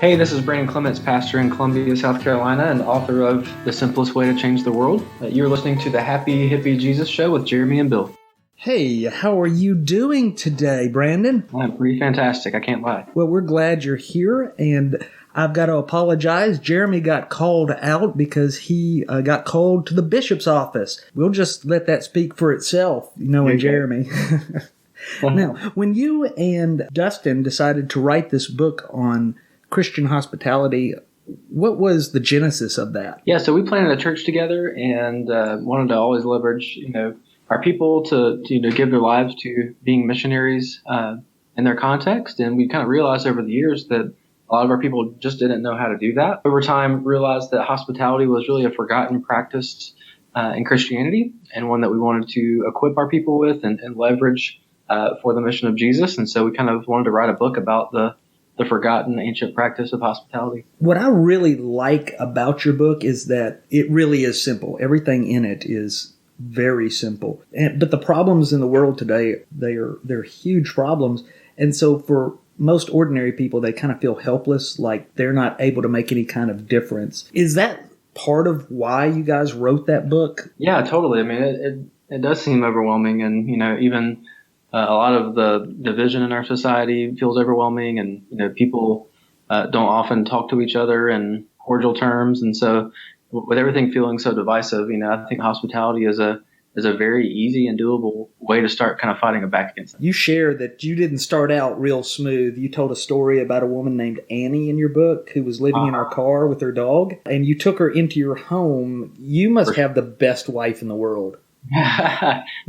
Hey, this is Brandon Clements, pastor in Columbia, South Carolina, and author of The Simplest Way to Change the World. You're listening to the Hippie Jesus Show with Jeremy and Bill. Hey, how are you doing today, Brandon? I'm pretty fantastic, I can't lie. Well, we're glad you're here, and I've got to apologize. Jeremy got called out because he got called to the bishop's office. We'll just let that speak for itself, knowing Jeremy. Now, when you and Dustin decided to write this book on Christian hospitality, what was the genesis of that? Yeah, so we planted a church together and wanted to always leverage, our people to give their lives to being missionaries in their context. And we kind of realized over the years that a lot of our people just didn't know how to do that. Over time, realized that hospitality was really a forgotten practice in Christianity, and one that we wanted to equip our people with and leverage for the mission of Jesus. And so we kind of wanted to write a book about the forgotten ancient practice of hospitality. What I really like about your book is that it really is simple. Everything in it is very simple. But the problems in the world today, they're huge problems. And so for most ordinary people, they kind of feel helpless, like they're not able to make any kind of difference. Is that part of why you guys wrote that book? Yeah, totally. I mean, it does seem overwhelming, and even a lot of the division in our society feels overwhelming, and people don't often talk to each other in cordial terms. And so, with everything feeling so divisive, I think hospitality is a very easy and doable way to start kind of fighting back against it. You share that you didn't start out real smooth. You told a story about a woman named Annie in your book who was living in her car with her dog, and you took her into your home. You must have the best wife in the world.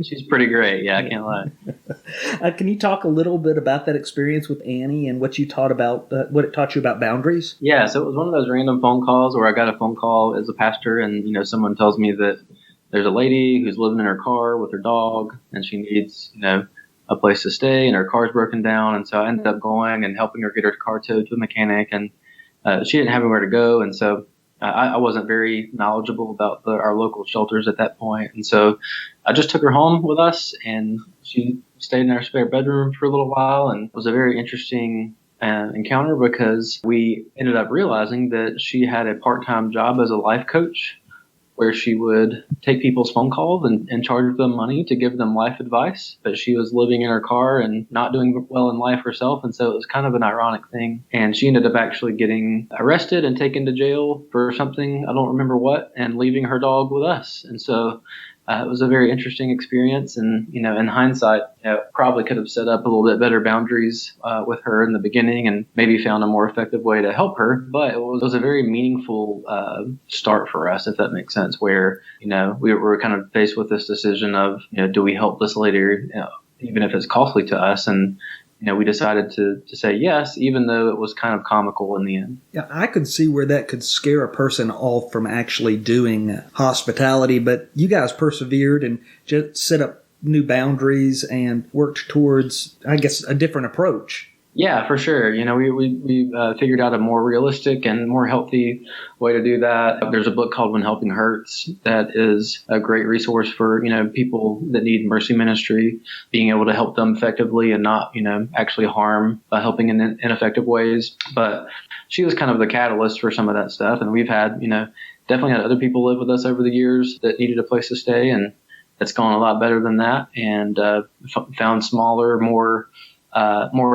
She's pretty great. Yeah, I can't lie. Can you talk a little bit about that experience with Annie and what you taught about what it taught you about boundaries? Yeah, so it was one of those random phone calls where I got a phone call as a pastor, and someone tells me that there's a lady who's living in her car with her dog, and she needs a place to stay, and her car's broken down. And so I ended up going and helping her get her car towed to a mechanic, and she didn't have anywhere to go, and so I wasn't very knowledgeable about our local shelters at that point. And so I just took her home with us, and she stayed in our spare bedroom for a little while. And it was a very interesting encounter because we ended up realizing that she had a part-time job as a life coach, where she would take people's phone calls and charge them money to give them life advice. But she was living in her car and not doing well in life herself. And so it was kind of an ironic thing. And she ended up actually getting arrested and taken to jail for something, I don't remember what, and leaving her dog with us. And so it was a very interesting experience. And, in hindsight, probably could have set up a little bit better boundaries with her in the beginning and maybe found a more effective way to help her. But it was a very meaningful start for us, if that makes sense, where, we were kind of faced with this decision of, do we help this lady, even if it's costly to us? And we decided to say yes, even though it was kind of comical in the end. Yeah, I could see where that could scare a person off from actually doing hospitality, but you guys persevered and just set up new boundaries and worked towards, I guess, a different approach. Yeah, for sure. We figured out a more realistic and more healthy way to do that. There's a book called When Helping Hurts that is a great resource for, people that need mercy ministry, being able to help them effectively and not, actually harm by helping in ineffective ways. But she was kind of the catalyst for some of that stuff. And we've had, definitely had other people live with us over the years that needed a place to stay. And it's gone a lot better than that, and found smaller, more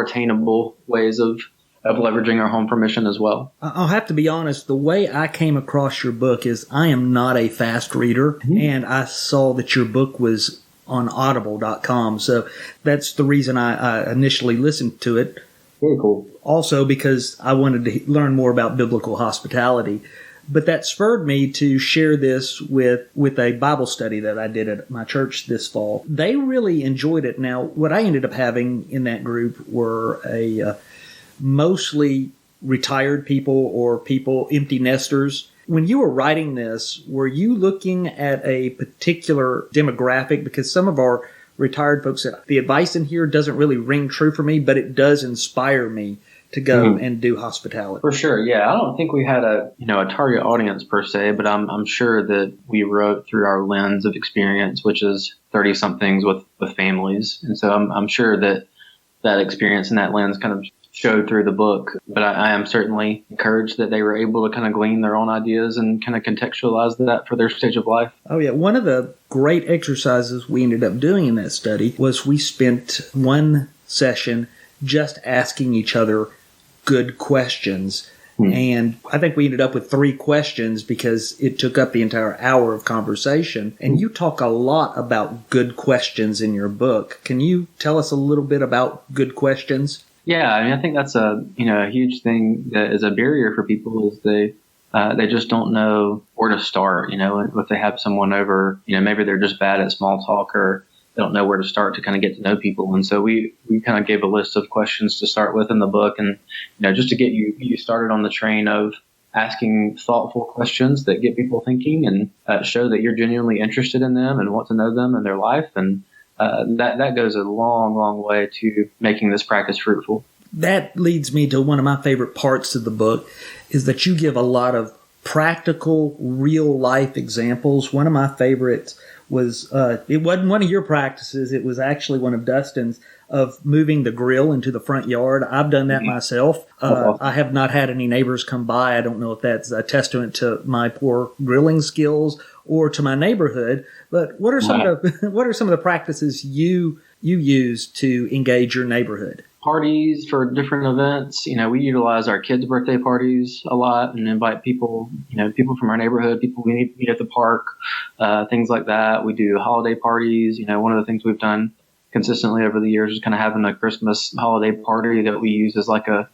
attainable ways of leveraging our home for mission as well. I'll have to be honest, the way I came across your book is I am not a fast reader, and I saw that your book was on audible.com, so that's the reason I initially listened to it. Very cool. Also because I wanted to learn more about biblical hospitality. But that spurred me to share this with a Bible study that I did at my church this fall. They really enjoyed it. Now, what I ended up having in that group were mostly retired people or people, empty nesters. When you were writing this, were you looking at a particular demographic? Because some of our retired folks said, the advice in here doesn't really ring true for me, but it does inspire me to go and do hospitality. For sure, yeah. I don't think we had a target audience per se, but I'm sure that we wrote through our lens of experience, which is 30-somethings with families. And so I'm sure that experience and that lens kind of showed through the book. But I am certainly encouraged that they were able to kind of glean their own ideas and kind of contextualize that for their stage of life. Oh, yeah. One of the great exercises we ended up doing in that study was we spent one session just asking each other good questions. And I think we ended up with 3 questions because it took up the entire hour of conversation. And you talk a lot about good questions in your book. Can you tell us a little bit about good questions? Yeah, I mean, I think that's a huge thing that is a barrier for people is they just don't know where to start. If they have someone over, maybe they're just bad at small talk or they don't know where to start to kind of get to know people. And so we kind of gave a list of questions to start with in the book, and just to get you started on the train of asking thoughtful questions that get people thinking and show that you're genuinely interested in them and want to know them and their life. And that goes a long, long way to making this practice fruitful. That leads me to one of my favorite parts of the book is that you give a lot of practical, real life examples. One of my favorites was, it wasn't one of your practices. It was actually one of Dustin's of moving the grill into the front yard. I've done that myself. I have not had any neighbors come by. I don't know if that's a testament to my poor grilling skills or to my neighborhood. But what are some of the practices you use to engage your neighborhood? Parties for different events. We utilize our kids' birthday parties a lot and invite people, people from our neighborhood, people we meet at the park, things like that. We do holiday parties. One of the things we've done consistently over the years is kind of having a Christmas holiday party that we use as like a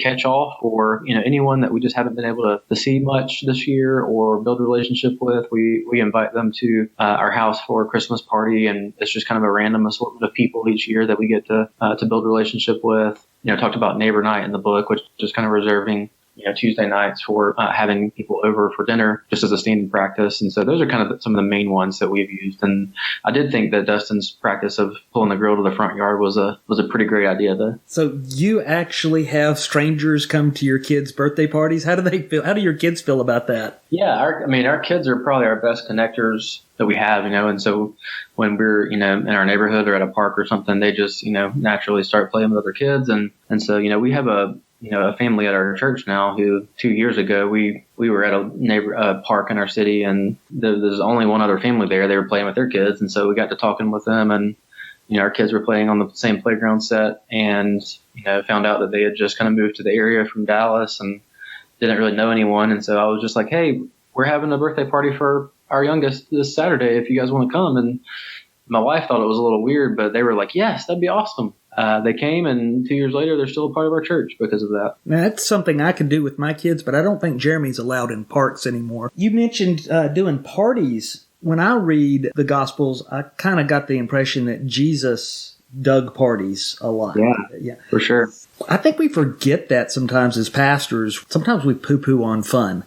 catch-all for anyone that we just haven't been able to see much this year or build a relationship with. We invite them to our house for a Christmas party, and it's just kind of a random assortment of people each year that we get to build a relationship with. Talked about neighbor night in the book, which is kind of reserving Tuesday nights for having people over for dinner just as a standing practice. And so those are kind of some of the main ones that we've used. And I did think that Dustin's practice of pulling the grill to the front yard was a pretty great idea though. So you actually have strangers come to your kids' birthday parties. How do they feel? How do your kids feel about that? Yeah, our kids are probably our best connectors that we have, and so when we're, in our neighborhood or at a park or something, they just, naturally start playing with other kids. And so, we have a family at our church now who 2 years ago, we were at a park in our city, and there's only one other family there. They were playing with their kids. And so we got to talking with them, and, our kids were playing on the same playground set, and, found out that they had just kind of moved to the area from Dallas and didn't really know anyone. And so I was just like, hey, we're having a birthday party for our youngest this Saturday if you guys want to come. And my wife thought it was a little weird, but they were like, yes, that'd be awesome. They came, and 2 years later, they're still a part of our church because of that. Now, that's something I can do with my kids, but I don't think Jeremy's allowed in parks anymore. You mentioned doing parties. When I read the Gospels, I kind of got the impression that Jesus dug parties a lot. Yeah, for sure. I think we forget that sometimes as pastors. Sometimes we poo-poo on fun,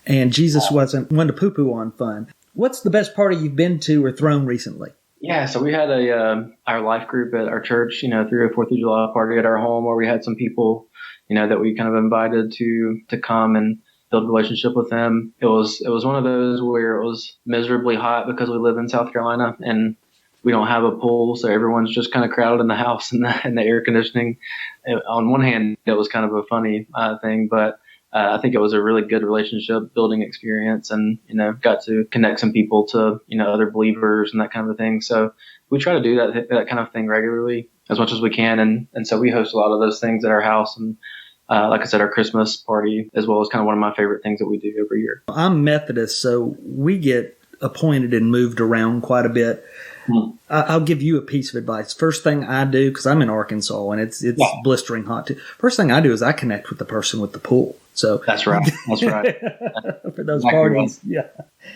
and Jesus wasn't one to poo-poo on fun. What's the best party you've been to or thrown recently? Yeah, so we had our life group at our church, threw a 4th of July party at our home where we had some people, that we kind of invited to come and build a relationship with them. It was one of those where it was miserably hot because we live in South Carolina and we don't have a pool, so everyone's just kind of crowded in the house and the air conditioning. On one hand, it was kind of a funny thing, but I think it was a really good relationship building experience, and got to connect some people to other believers and that kind of a thing. So we try to do that kind of thing regularly as much as we can, and so we host a lot of those things at our house. And like I said, our Christmas party as well is kind of one of my favorite things that we do every year. I'm Methodist, so we get appointed and moved around quite a bit. I'll give you a piece of advice. First thing I do, because I'm in Arkansas and it's blistering hot too. First thing I do is I connect with the person with the pool. So that's right. For those parties, yeah.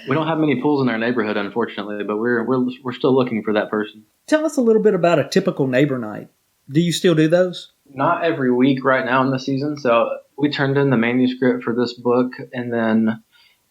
We don't have many pools in our neighborhood, unfortunately, but we're still looking for that person. Tell us a little bit about a typical neighbor night. Do you still do those? Not every week right now in the season. So we turned in the manuscript for this book, and then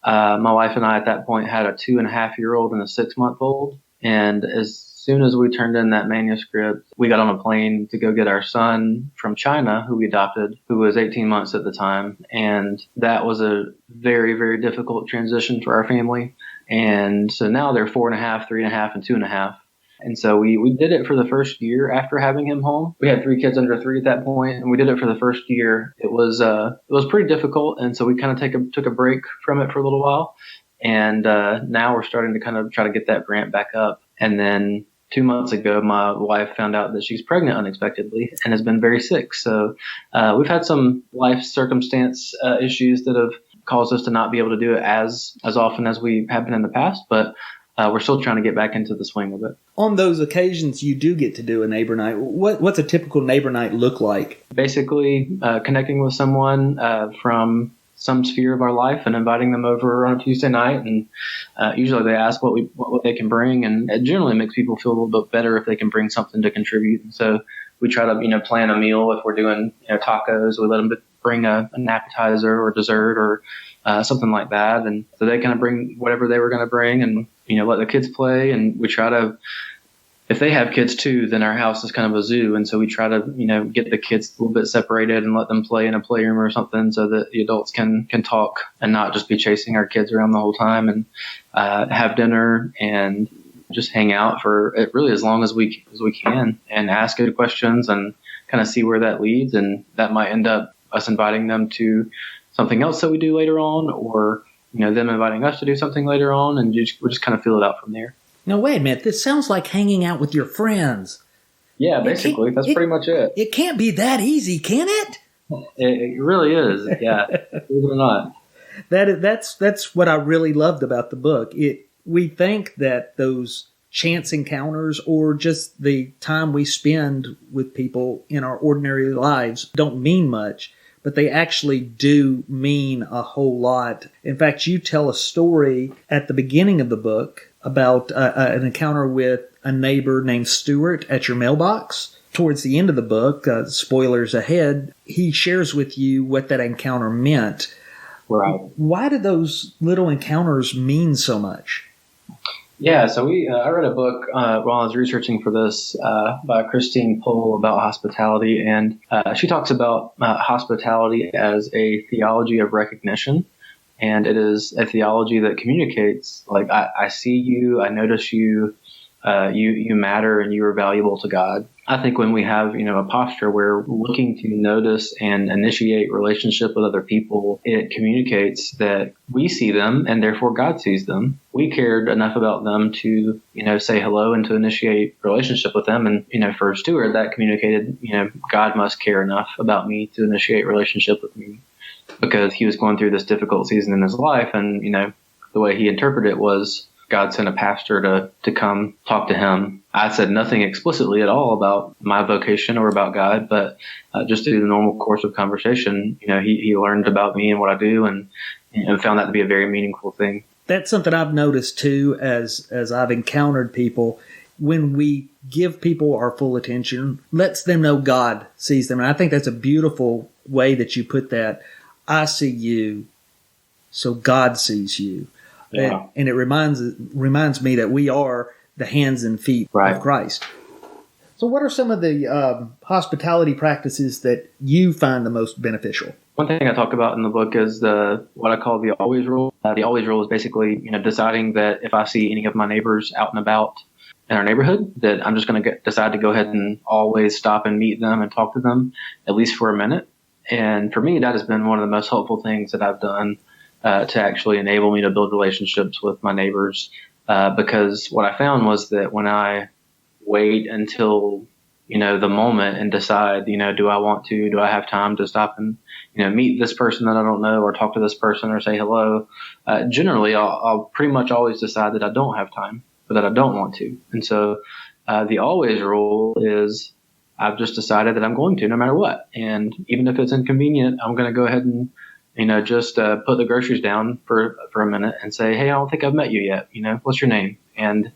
my wife and I at that point had a 2.5-year-old and a 6-month-old. And as soon as we turned in that manuscript, we got on a plane to go get our son from China, who we adopted, who was 18 months at the time. And that was a very, very difficult transition for our family. And so now they're 4.5, 3.5, and 2.5. And so we did it for the first year after having him home. We had 3 kids under 3 at that point, and we did it for the first year. It was pretty difficult, and so we kind of took a break from it for a little while. And now we're starting to kind of try to get that ramp back up. And then 2 months ago, my wife found out that she's pregnant unexpectedly and has been very sick. So we've had some life circumstance issues that have caused us to not be able to do it as often as we have been in the past. But we're still trying to get back into the swing of it. On those occasions you do get to do a neighbor night, what's a typical neighbor night look like? Basically, connecting with someone from some sphere of our life and inviting them over on a Tuesday night. And usually they ask what they can bring, and it generally makes people feel a little bit better if they can bring something to contribute. And so we try to plan a meal. If we're doing tacos, we let them bring an appetizer or dessert or something like that, and so they kind of bring whatever they were going to bring, and let the kids play. And we try to, if they have kids too, then our house is kind of a zoo, and so we try to get the kids a little bit separated and let them play in a playroom or something, so that the adults can talk and not just be chasing our kids around the whole time, and have dinner and just hang out for really as long as we can, and ask good questions and kind of see where that leads. And that might end up us inviting them to something else that we do later on, or them inviting us to do something later on, and we'll just kind of feel it out from there. Now, wait a minute. This sounds like hanging out with your friends. Yeah, basically. That's pretty much it. It can't be that easy, can it? It really is. Yeah, believe it or not. That's what I really loved about the book. We think that those chance encounters or just the time we spend with people in our ordinary lives don't mean much, but they actually do mean a whole lot. In fact, you tell a story at the beginning of the book about an encounter with a neighbor named Stuart at your mailbox. Towards the end of the book, spoilers ahead, he shares with you what that encounter meant. Right. Why do those little encounters mean so much? Yeah, so I read a book while I was researching for this by Christine Pohl about hospitality, and she talks about hospitality as a theology of recognition, and it is a theology that communicates, like, I see you, I notice you, you matter, and you are valuable to God. I think when we have, a posture where we're looking to notice and initiate relationship with other people, it communicates that we see them and therefore God sees them. We cared enough about them to, say hello and to initiate relationship with them. And, for Stuart, that communicated, God must care enough about me to initiate relationship with me, because he was going through this difficult season in his life. And, the way he interpreted it was God sent a pastor to come talk to him. I said nothing explicitly at all about my vocation or about God, but just through the normal course of conversation, he learned about me and what I do, and found that to be a very meaningful thing. That's something I've noticed too, as I've encountered people. When we give people our full attention, lets them know God sees them. And I think that's a beautiful way that you put that. I see you, so God sees you. Yeah. And it reminds me that we are the hands and feet of Christ. So what are some of the hospitality practices that you find the most beneficial? One thing I talk about in the book is what I call the always rule. The always rule is basically, deciding that if I see any of my neighbors out and about in our neighborhood, that I'm just going to decide to go ahead and always stop and meet them and talk to them, at least for a minute. And for me, that has been one of the most helpful things that I've done to actually enable me to build relationships with my neighbors. Because what I found was that when I wait until, the moment and decide, do I have time to stop and, meet this person that I don't know, or talk to this person, or say hello, generally I'll pretty much always decide that I don't have time, or that I don't want to. And so the always rule is I've just decided that I'm going to, no matter what. And even if it's inconvenient, I'm going to go ahead and just put the groceries down for a minute and say, hey, I don't think I've met you yet. What's your name? And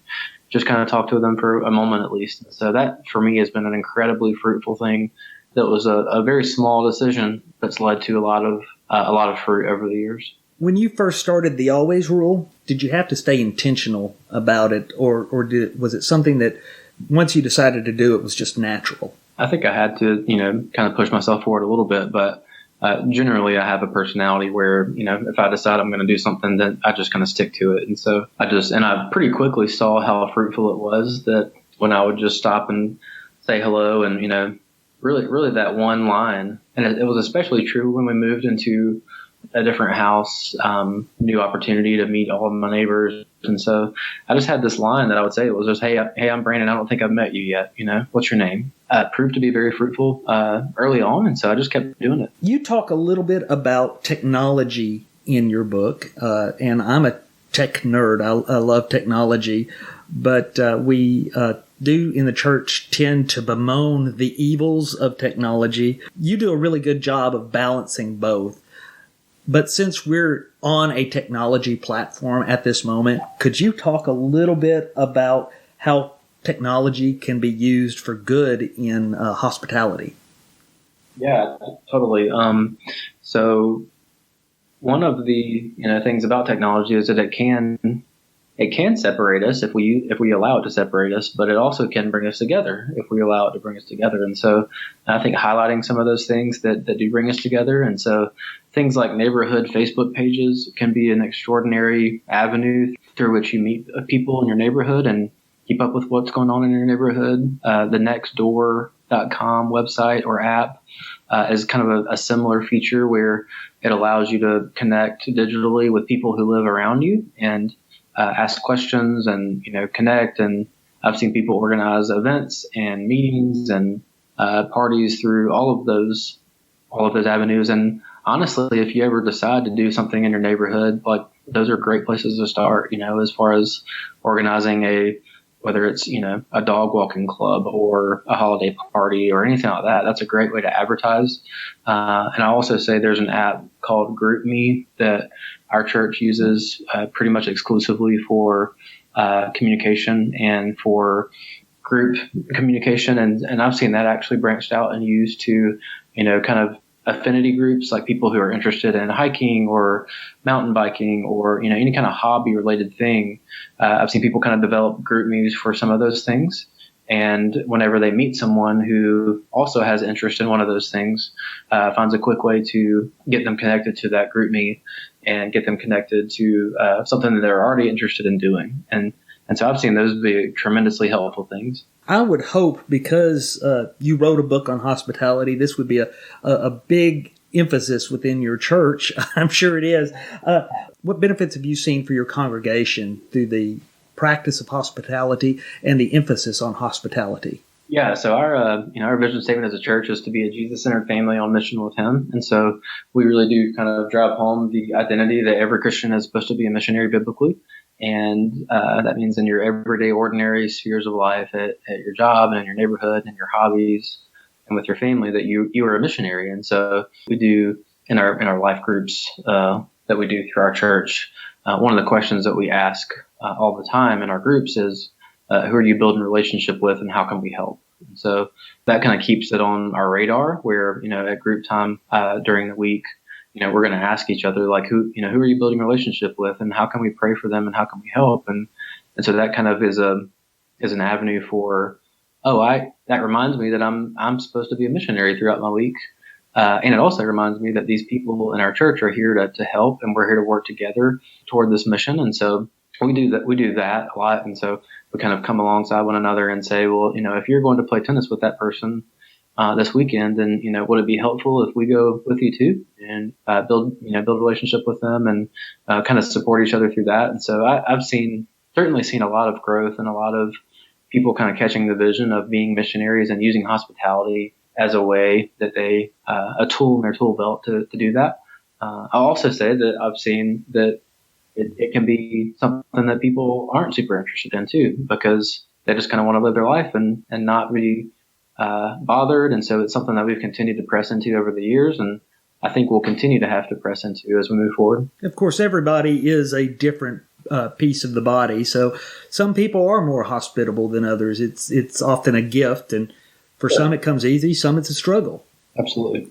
just kind of talk to them for a moment at least. So that for me has been an incredibly fruitful thing. That was a very small decision that's led to a lot of fruit over the years. When you first started the always rule, did you have to stay intentional about it, or was it something that once you decided to do it was just natural? I think I had to, kind of push myself forward a little bit, but generally I have a personality where, if I decide I'm going to do something, then I just kind of stick to it. And so I pretty quickly saw how fruitful it was, that when I would just stop and say hello and, really that one line. And it was especially true when we moved into a different house, new opportunity to meet all of my neighbors. And so I just had this line that I would say. It was just, hey, I'm Brandon. I don't think I've met you yet. What's your name? Proved to be very fruitful early on. And so I just kept doing it. You talk a little bit about technology in your book, and I'm a tech nerd. I love technology, but we do in the church tend to bemoan the evils of technology. You do a really good job of balancing both. But since we're on a technology platform at this moment, could you talk a little bit about how technology can be used for good in hospitality? Yeah, totally. So one of the things about technology is that it can separate us if we allow it to separate us, but it also can bring us together if we allow it to bring us together. And so I think highlighting some of those things that do bring us together. And so things like neighborhood Facebook pages can be an extraordinary avenue through which you meet people in your neighborhood and keep up with what's going on in your neighborhood. The nextdoor.com website or app is kind of a similar feature where it allows you to connect digitally with people who live around you and ask questions and connect. And I've seen people organize events and meetings and parties through all of those avenues. And honestly, if you ever decide to do something in your neighborhood, like those are great places to start. As far as organizing whether it's a dog walking club or a holiday party or anything like that, that's a great way to advertise. And I also say there's an app called GroupMe that our church uses pretty much exclusively for communication and for group communication. And I've seen that actually branched out and used to, kind of affinity groups, like people who are interested in hiking or mountain biking or, any kind of hobby related thing. I've seen people kind of develop GroupMes for some of those things. And whenever they meet someone who also has interest in one of those things, finds a quick way to get them connected to that GroupMe and get them connected to something that they're already interested in doing. And so I've seen those be tremendously helpful things. I would hope, because you wrote a book on hospitality, this would be a big emphasis within your church. I'm sure it is. What benefits have you seen for your congregation through the practice of hospitality and the emphasis on hospitality? Yeah, so our vision statement as a church is to be a Jesus-centered family on mission with Him, and so we really do kind of drive home the identity that every Christian is supposed to be a missionary biblically, and that means in your everyday, ordinary spheres of life, at your job and in your neighborhood and your hobbies and with your family, that you are a missionary. And so we do in our life groups that we do through our church. One of the questions that we ask all the time in our groups is, who are you building a relationship with and how can we help? And so that kind of keeps it on our radar where, at group time during the week, we're going to ask each other, like, who are you building a relationship with and how can we pray for them and how can we help? And so that kind of is an avenue for, that reminds me that I'm supposed to be a missionary throughout my week. And it also reminds me that these people in our church are here to help, and we're here to work together toward this mission. And so we do that a lot. And so we kind of come alongside one another and say, well, if you're going to play tennis with that person this weekend, then, would it be helpful if we go with you too and build a relationship with them and kind of support each other through that. And so I've certainly seen a lot of growth and a lot of people kind of catching the vision of being missionaries and using hospitality as a way that a tool in their tool belt to do that. I'll also say that I've seen that it can be something that people aren't super interested in too, because they just kind of want to live their life and not be bothered. And so it's something that we've continued to press into over the years, and I think we'll continue to have to press into as we move forward. Of course, everybody is a different piece of the body, so some people are more hospitable than others. It's often a gift, and for some it comes easy, some it's a struggle. Absolutely.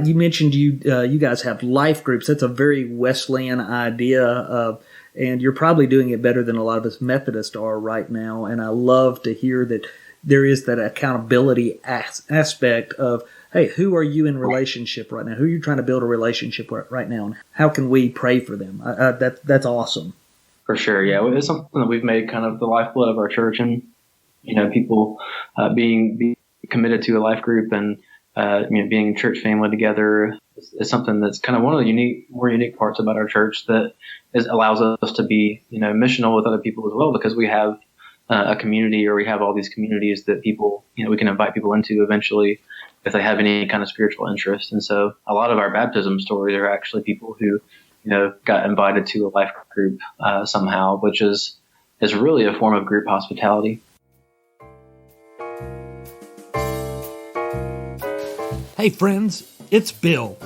You mentioned you guys have life groups. That's a very Wesleyan idea, and you're probably doing it better than a lot of us Methodists are right now. And I love to hear that there is that accountability aspect of, hey, who are you in relationship right now? Who are you trying to build a relationship with right now? And how can we pray for them? That's awesome. For sure, yeah. It's something that we've made kind of the lifeblood of our church. And people being committed to a life group and being church family together is something that's kind of one of the more unique parts about our church that allows us to be missional with other people as well, because we have a community, or we have all these communities that people we can invite people into eventually if they have any kind of spiritual interest. And so a lot of our baptism stories are actually people who got invited to a life group somehow, which is really a form of group hospitality. Hey friends, it's Bill.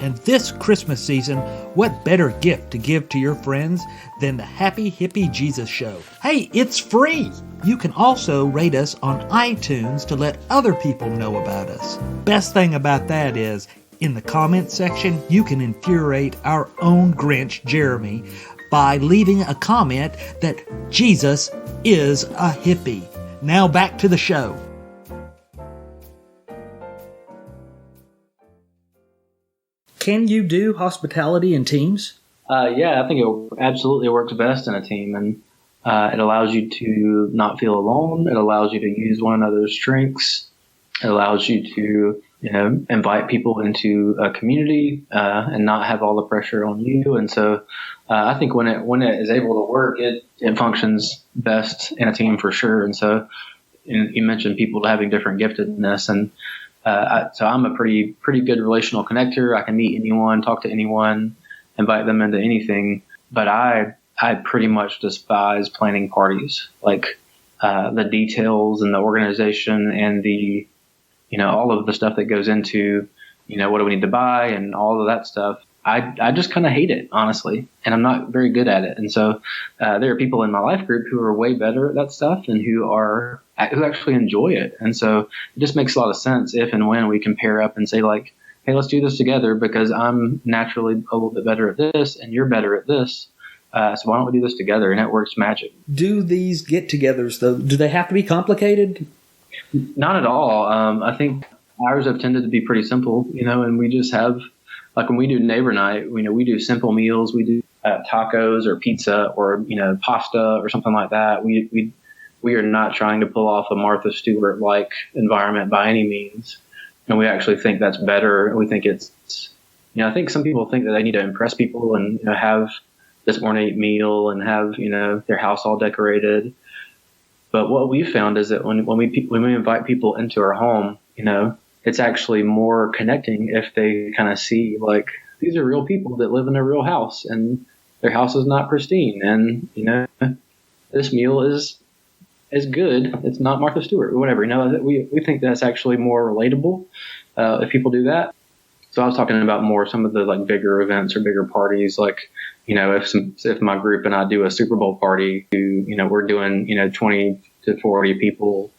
And this Christmas season, what better gift to give to your friends than the Happy Hippie Jesus Show? Hey, it's free! You can also rate us on iTunes to let other people know about us. Best thing about that is, in the comment section, you can infuriate our own Grinch, Jeremy, by leaving a comment that Jesus is a hippie. Now back to the show. Can you do hospitality in teams? Yeah, I think it absolutely works best in a team, and it allows you to not feel alone. It allows you to use one another's strengths. It allows you to, invite people into a community and not have all the pressure on you. And so, I think when it is able to work, it functions best in a team for sure. And so, you mentioned people having different giftedness, and so I'm a pretty good relational connector. I can meet anyone, talk to anyone, invite them into anything. But I pretty much despise planning parties, like the details and the organization and the all of the stuff that goes into what do we need to buy and all of that stuff. I just kind of hate it, honestly, and I'm not very good at it. And so there are people in my life group who are way better at that stuff and who actually enjoy it. And so it just makes a lot of sense if and when we can pair up and say, like, hey, let's do this together because I'm naturally a little bit better at this and you're better at this. So why don't we do this together? And it works magic. Do these get-togethers, though, do they have to be complicated? Not at all. I think ours have tended to be pretty simple, and we just have, like when we do neighbor night, we do simple meals. We do tacos or pizza or, pasta or something like that. We are not trying to pull off a Martha Stewart-like environment by any means. And we actually think that's better. We think it's, I think some people think that they need to impress people and have this ornate meal and have, their house all decorated. But what we found is that when we invite people into our home, it's actually more connecting if they kind of see, like, these are real people that live in a real house and their house is not pristine. And, this meal is good. It's not Martha Stewart or whatever. We think that's actually more relatable if people do that. So I was talking about more some of the like bigger events or bigger parties, like, if my group and I do a Super Bowl party, we're doing, 20 to 40 people,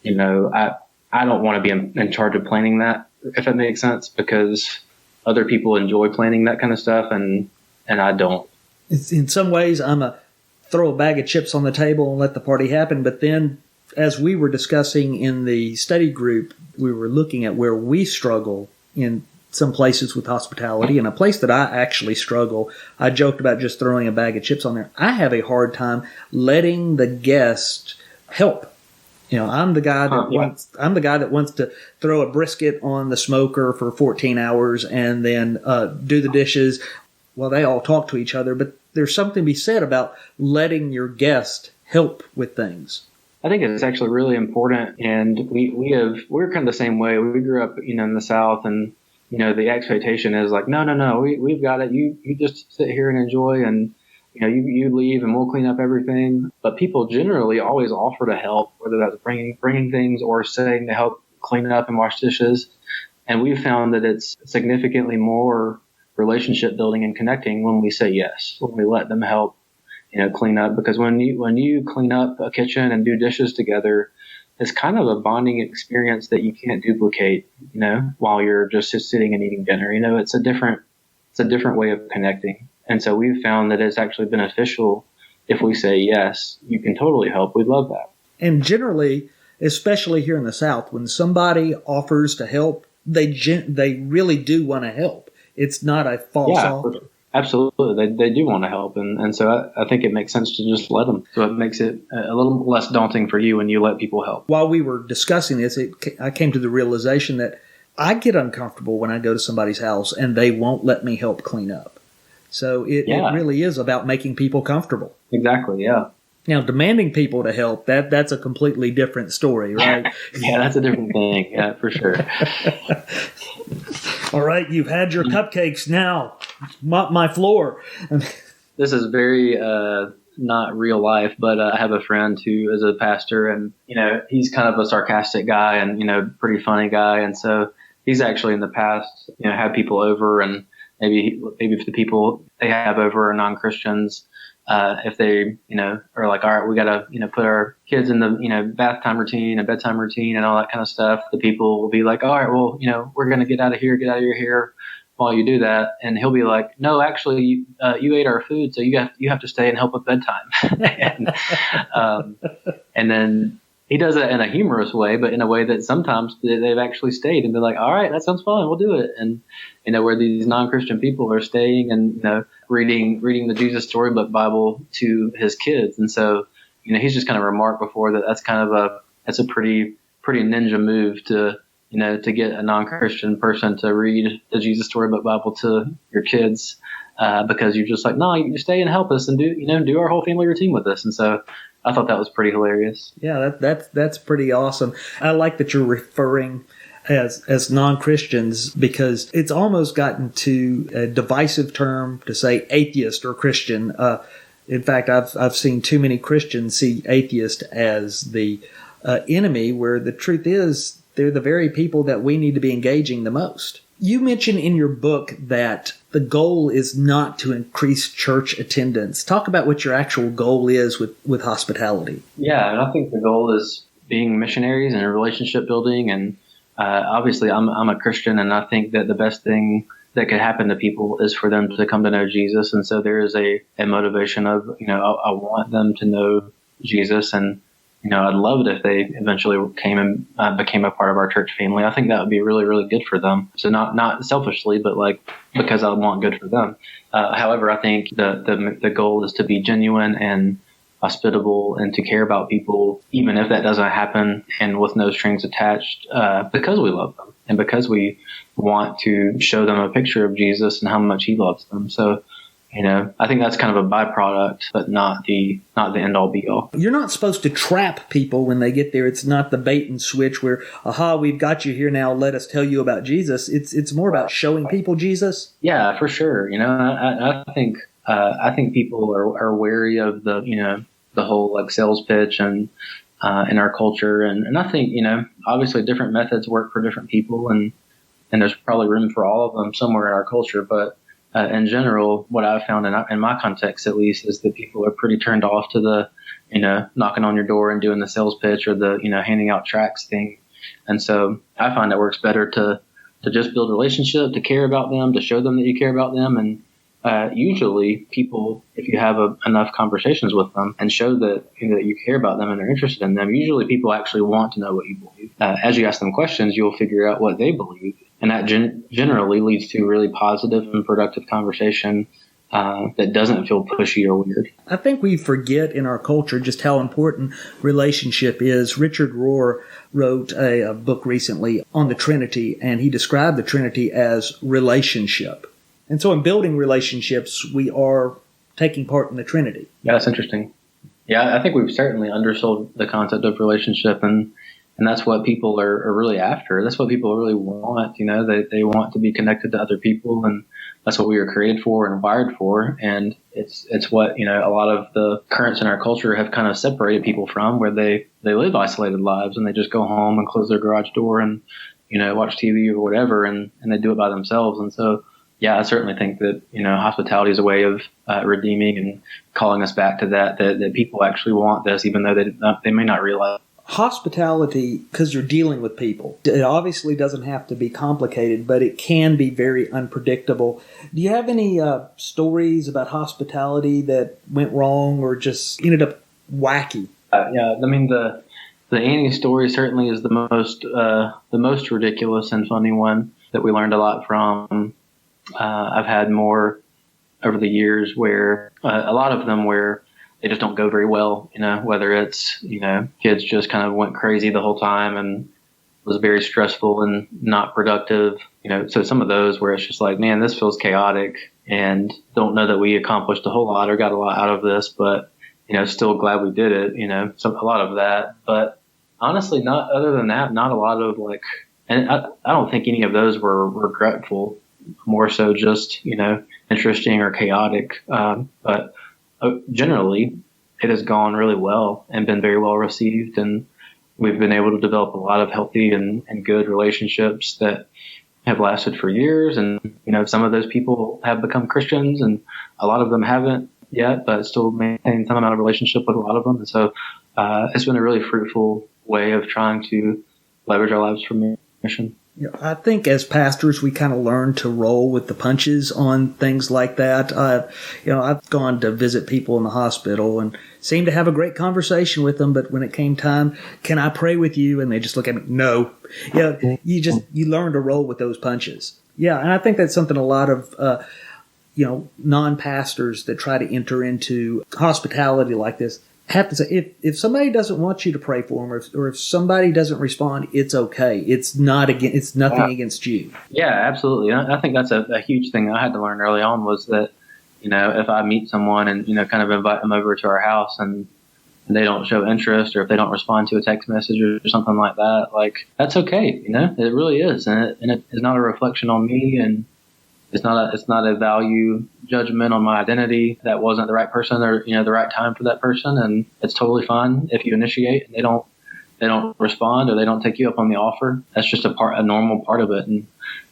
I don't want to be in charge of planning that, if that makes sense, because other people enjoy planning that kind of stuff and I don't. In some ways, I'm a throw a bag of chips on the table and let the party happen. But then, as we were discussing in the study group, we were looking at where we struggle in some places with hospitality, and a place that I actually struggle. I joked about just throwing a bag of chips on there. I have a hard time letting the guest help. I'm the guy that wants to throw a brisket on the smoker for 14 hours and then do the dishes. Well, they all talk to each other, but there's something to be said about letting your guest help with things. I think it's actually really important, and we're kind of the same way. We grew up, in the South, and the expectation is like, no, we've got it. You just sit here and enjoy, and you leave, and we'll clean up everything. But people generally always offer to help, whether that's bringing things or saying to help clean up and wash dishes. And we've found that it's significantly more relationship building and connecting when we say yes, when we let them help, clean up. Because when you clean up a kitchen and do dishes together, it's kind of a bonding experience that you can't duplicate, while you're just sitting and eating dinner. It's a different way of connecting. And so we've found that it's actually beneficial if we say, yes, you can totally help. We'd love that. And generally, especially here in the South, when somebody offers to help, they really do want to help. It's not a false offer. Absolutely, they do want to help, and so I think it makes sense to just let them. So it makes it a little less daunting for you when you let people help. While we were discussing this, I came to the realization that I get uncomfortable when I go to somebody's house and they won't let me help clean up. So it really is about making people comfortable. Exactly, yeah. Now, demanding people to help, that's a completely different story, right? Yeah, that's a different thing, yeah, for sure. All right, you've had your cupcakes, now mop my floor. This is very not real life, but I have a friend who is a pastor, and he's kind of a sarcastic guy and pretty funny guy, and so he's actually in the past had people over, and maybe if the people they have over are non-Christians, if they are like, all right, we gotta put our kids in the bath time routine and bedtime routine and all that kind of stuff, the people will be like, all right, well we're gonna get out of your hair while you do that, and he'll be like, no, actually you ate our food, so you have to stay and help with bedtime. and then he does it in a humorous way, but in a way that sometimes they've actually stayed and been like, all right, that sounds fun, we'll do it. And where these non-Christian people are staying and reading the Jesus Storybook Bible to his kids. And so he's just kind of remarked before that's kind of a pretty ninja move to get a non-Christian person to read the Jesus Storybook Bible to your kids, because you're just like, no, you stay and help us and do our whole family routine with us. And so I thought that was pretty hilarious. Yeah, that's pretty awesome. I like that you're referring as non-Christians, because it's almost gotten to a divisive term to say atheist or Christian. In fact, I've seen too many Christians see atheist as the enemy, where the truth is they're the very people that we need to be engaging the most. You mentioned in your book that the goal is not to increase church attendance. Talk about what your actual goal is with hospitality. Yeah, and I think the goal is being missionaries and relationship building. And obviously, I'm a Christian, and I think that the best thing that could happen to people is for them to come to know Jesus. And so there is a motivation of, I want them to know Jesus, and I'd love it if they eventually came and became a part of our church family. I think that would be really, really good for them. So not selfishly, but because I want good for them. However, I think the goal is to be genuine and hospitable and to care about people, even if that doesn't happen and with no strings attached, because we love them and because we want to show them a picture of Jesus and how much he loves them. So, I think that's kind of a byproduct, but not the end all be all. You're not supposed to trap people when they get there. It's not the bait and switch where, aha, we've got you here now, let us tell you about Jesus. It's more about showing people Jesus. Yeah, for sure. I think people are wary of the whole sales pitch and in our culture, and I think obviously different methods work for different people, and there's probably room for all of them somewhere in our culture, but. In general, what I've found in my context, at least, is that people are pretty turned off to the, knocking on your door and doing the sales pitch or the, handing out tracts thing. And so I find it works better to just build a relationship, to care about them, to show them that you care about them. And usually people, if you have enough conversations with them and show that, that you care about them and are interested in them, usually people actually want to know what you believe. As you ask them questions, you'll figure out what they believe. And that generally leads to really positive and productive conversation that doesn't feel pushy or weird. I think we forget in our culture just how important relationship is. Richard Rohr wrote a book recently on the Trinity, and he described the Trinity as relationship. And so in building relationships, we are taking part in the Trinity. Yeah, that's interesting. Yeah, I think we've certainly undersold the concept of relationship, and that's what people are really after. That's what people really want. They want to be connected to other people, and that's what we were created for and wired for. And it's what, a lot of the currents in our culture have kind of separated people from, where they live isolated lives and they just go home and close their garage door and, watch TV or whatever, and they do it by themselves. And so, yeah, I certainly think that, hospitality is a way of redeeming and calling us back to that people actually want this, even though they may not realize. Hospitality, because you're dealing with people, it obviously doesn't have to be complicated, but it can be very unpredictable. Do you have any stories about hospitality that went wrong or just ended up wacky? Yeah, I mean, the Annie story certainly is the most ridiculous and funny one that we learned a lot from. I've had more over the years where a lot of them where they just don't go very well, whether it's, kids just kind of went crazy the whole time and was very stressful and not productive, so some of those where it's just like, man, this feels chaotic and don't know that we accomplished a whole lot or got a lot out of this, but, still glad we did it, a lot of that. But honestly, not other than that, not a lot of and I don't think any of those were regretful, more so just, interesting or chaotic. But generally it has gone really well and been very well received. And we've been able to develop a lot of healthy and good relationships that have lasted for years. And, some of those people have become Christians and a lot of them haven't yet, but still maintain some amount of relationship with a lot of them. And so it's been a really fruitful way of trying to leverage our lives for mission. I think as pastors, we kind of learn to roll with the punches on things like that. I've gone to visit people in the hospital and seemed to have a great conversation with them. But when it came time, can I pray with you? And they just look at me, no. You learn to roll with those punches. Yeah. And I think that's something a lot of, non-pastors that try to enter into hospitality like this have to say, if somebody doesn't want you to pray for them, or if somebody doesn't respond, it's okay. It's nothing against you. Yeah, absolutely. I think that's a huge thing I had to learn early on was that, if I meet someone and, kind of invite them over to our house and they don't show interest, or if they don't respond to a text message or something like that, that's okay. It really is. And it is not a reflection on me, and it's not a value judgment on my identity. That wasn't the right person or, the right time for that person. And it's totally fine if you initiate and they don't respond or they don't take you up on the offer. That's just a normal part of it. And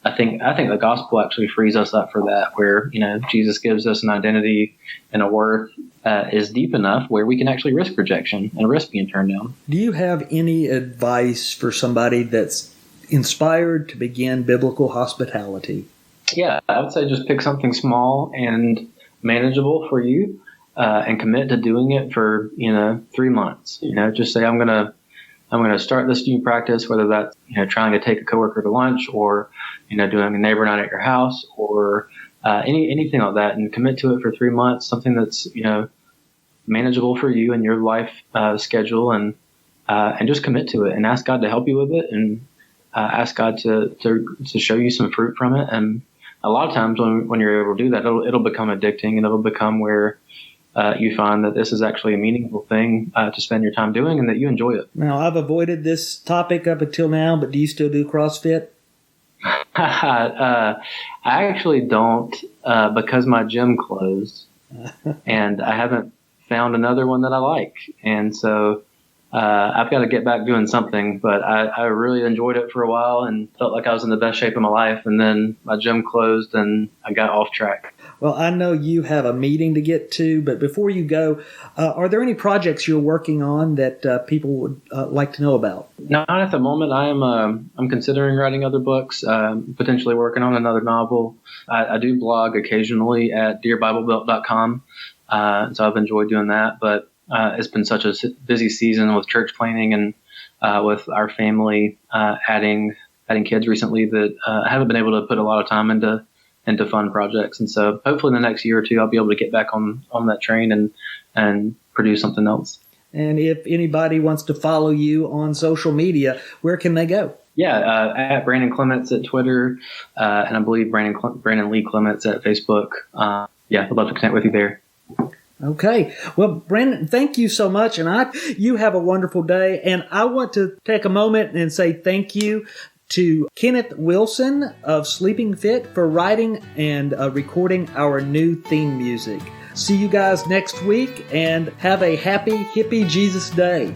I think the gospel actually frees us up for that, where, Jesus gives us an identity and a worth is deep enough where we can actually risk rejection and risk being turned down. Do you have any advice for somebody that's inspired to begin biblical hospitality? Yeah, I would say just pick something small and manageable for you, and commit to doing it for 3 months. Just say I'm gonna start this new practice, whether that's trying to take a coworker to lunch, or doing a neighbor night at your house, or anything like that, and commit to it for 3 months. Something that's manageable for you and your life schedule, and just commit to it and ask God to help you with it, and ask God to show you some fruit from it. And a lot of times when you're able to do that, it'll become addicting, and it'll become where you find that this is actually a meaningful thing to spend your time doing, and that you enjoy it. Now, I've avoided this topic up until now, but do you still do CrossFit? I actually don't, because my gym closed, and I haven't found another one that I like. And so I've got to get back doing something, but I really enjoyed it for a while and felt like I was in the best shape of my life. And then my gym closed and I got off track. Well, I know you have a meeting to get to, but before you go, are there any projects you're working on that people would like to know about? Not at the moment. I'm considering writing other books, potentially working on another novel. I do blog occasionally at dearbiblebelt.com. So I've enjoyed doing that, but it's been such a busy season with church planning and with our family adding kids recently that I haven't been able to put a lot of time into fun projects. And so hopefully in the next year or two, I'll be able to get back on that train and produce something else. And if anybody wants to follow you on social media, where can they go? Yeah, at Brandon Clements at Twitter, and I believe Brandon Lee Clements at Facebook. I'd love to connect with you there. Okay. Well, Brandon, thank you so much. And you have a wonderful day. And I want to take a moment and say thank you to Kenneth Wilson of Sleeping Fit for writing and recording our new theme music. See you guys next week, and have a happy Hippie Jesus Day.